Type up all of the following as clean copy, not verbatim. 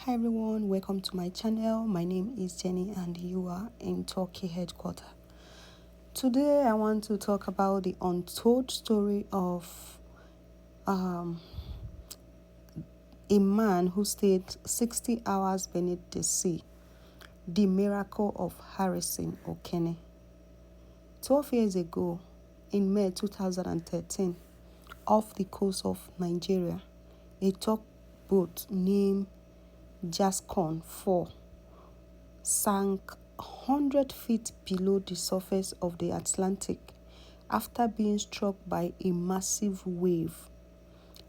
Hi everyone, welcome to my channel. My name is Jenny and you are in Turkey headquarters. Today I want to talk about the untold story of a man who stayed 60 hours beneath the sea. The miracle of Harrison Okene. 12 years ago, in May 2013, off the coast of Nigeria, a tugboat named Jascon 4 sank 100 feet below the surface of the Atlantic after being struck by a massive wave.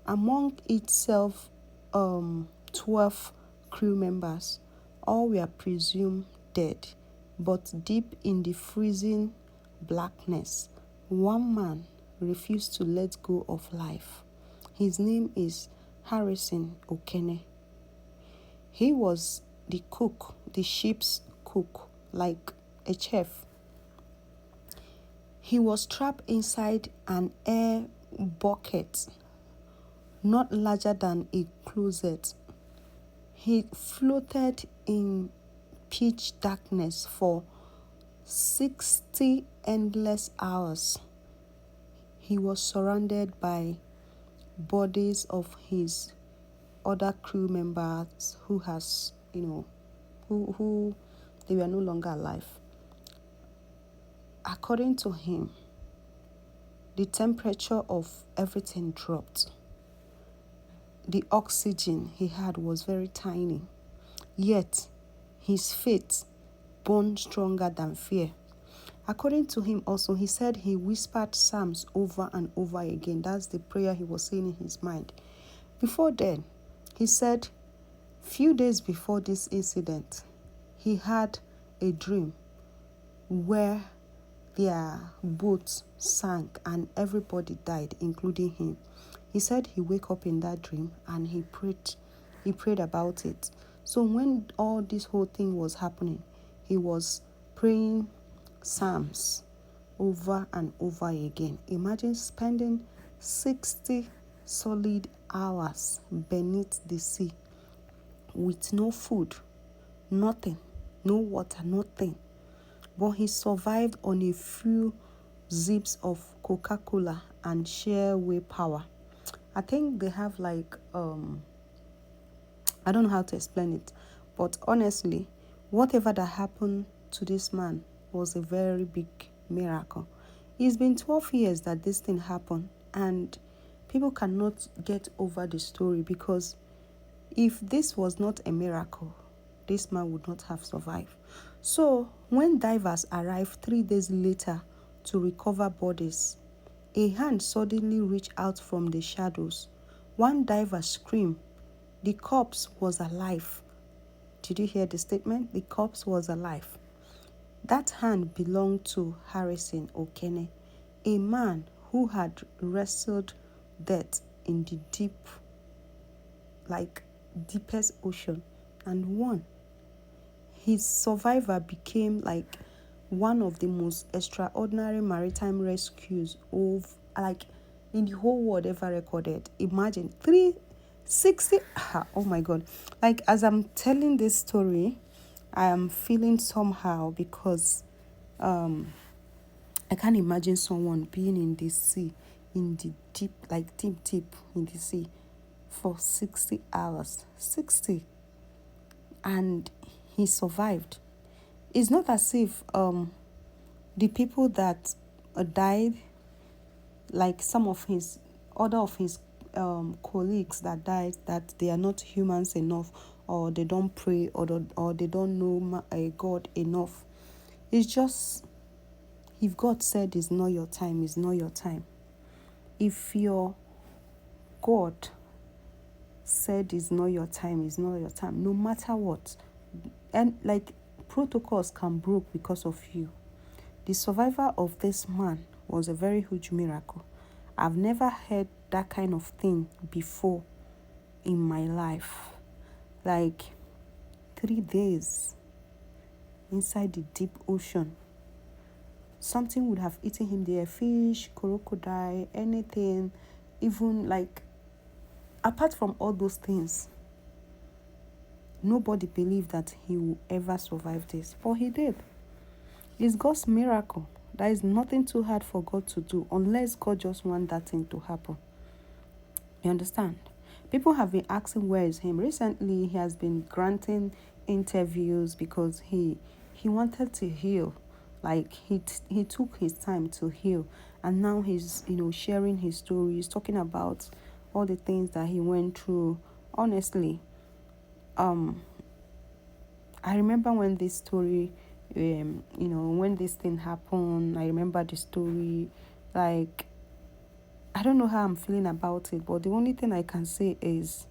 Among itself, 12 crew members, all were presumed dead, but deep in the freezing blackness, one man refused to let go of life. His name is Harrison Okene. He was the cook, the ship's cook, like a chef. He was trapped inside an air bucket, not larger than a closet. He floated in pitch darkness for 60 endless hours. He was surrounded by bodies of his other crew members who they were no longer alive. According to him, the temperature of everything dropped. The oxygen he had was very tiny, yet his faith burned stronger than fear. According to him also, he said he whispered psalms over and over again. That's the prayer he was saying in his mind. Before then, he said, few days before this incident, he had a dream where their boat sank and everybody died, including him. He said he woke up in that dream and he prayed about it. So when all this whole thing was happening, he was praying psalms over and over again. Imagine spending 60 solid hours beneath the sea with no food, nothing, no water, nothing. But he survived on a few zips of Coca-Cola and sheer willpower. I think they have I don't know how to explain it, but honestly, whatever that happened to this man was a very big miracle. It's been 12 years that this thing happened, and people cannot get over the story, because if this was not a miracle, this man would not have survived. So when divers arrived 3 days later to recover bodies, a hand suddenly reached out from the shadows. One diver screamed. The corpse was alive. Did you hear the statement? The corpse was alive. That hand belonged to Harrison Okene, a man who had wrestled death in the deepest ocean and won. His survivor became one of the most extraordinary maritime rescues in the whole world ever recorded. Imagine 360. Oh my God! As I'm telling this story, I am feeling somehow, because I can't imagine someone being in the sea, in the deep in the sea for 60 hours. 60. And he survived. It's not as if the people that died, like some of his colleagues that died, that they are not humans enough, or they don't pray, or they don't know God enough. It's just, if God said it's not your time, it's not your time. If your God said it's not your time, it's not your time, no matter what. And protocols can break because of you. The survival of this man was a very huge miracle. I've never heard that kind of thing before in my life. 3 days inside the deep ocean. Something would have eaten him there. Fish, crocodile, anything. Even apart from all those things, Nobody believed that he will ever survive this, but he did. It's God's miracle. There is nothing too hard for God to do unless God just wants that thing to happen. You understand? People have been asking where is him. Recently, he has been granting interviews because he wanted to heal. Like he took his time to heal, and now he's sharing his stories, talking about all the things that he went through. Honestly, I remember when this story, when this thing happened. I remember the story, like I don't know how I'm feeling about it, but the only thing I can say is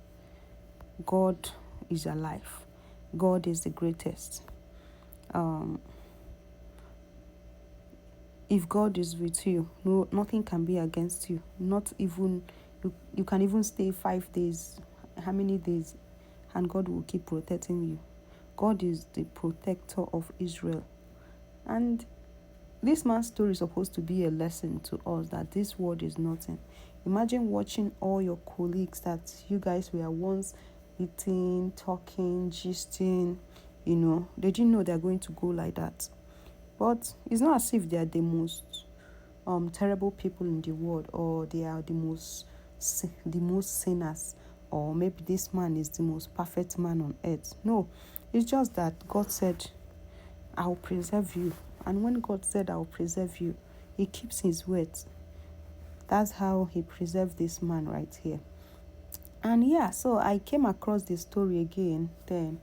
God is alive. God is the greatest. If God is with you, no, nothing can be against you. Not even you can even stay 5 days, how many days, and God will keep protecting you. God is the protector of Israel. And this man's story is supposed to be a lesson to us that this world is nothing. Imagine watching all your colleagues that you guys were once eating, talking, gisting, they didn't know they're going to go like that. But it's not as if they are the most terrible people in the world, or they are the most sinners, or maybe this man is the most perfect man on earth. No, it's just that God said, I'll preserve you. And when God said, I'll preserve you, he keeps his words. That's how he preserved this man right here. And yeah, so I came across this story again. Then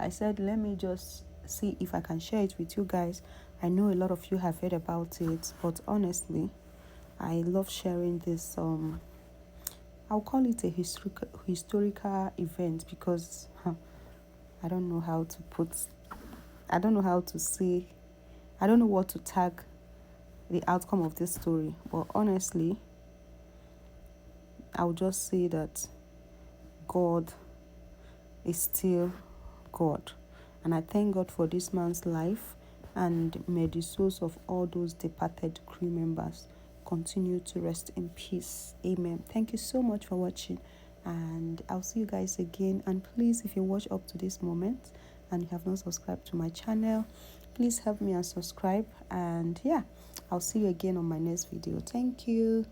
I said, let me just see if I can share it with you guys. I know a lot of you have heard about it, but honestly, I love sharing this. I'll call it a historical event because I don't know how to put. I don't know how to say. I don't know what to tag the outcome of this story, but honestly, I'll just say that God is still God. And I thank God for this man's life, and may the souls of all those departed crew members continue to rest in peace. Amen. Thank you so much for watching, and I'll see you guys again. And please, if you watch up to this moment and you have not subscribed to my channel, please help me and subscribe. And yeah, I'll see you again on my next video. Thank you.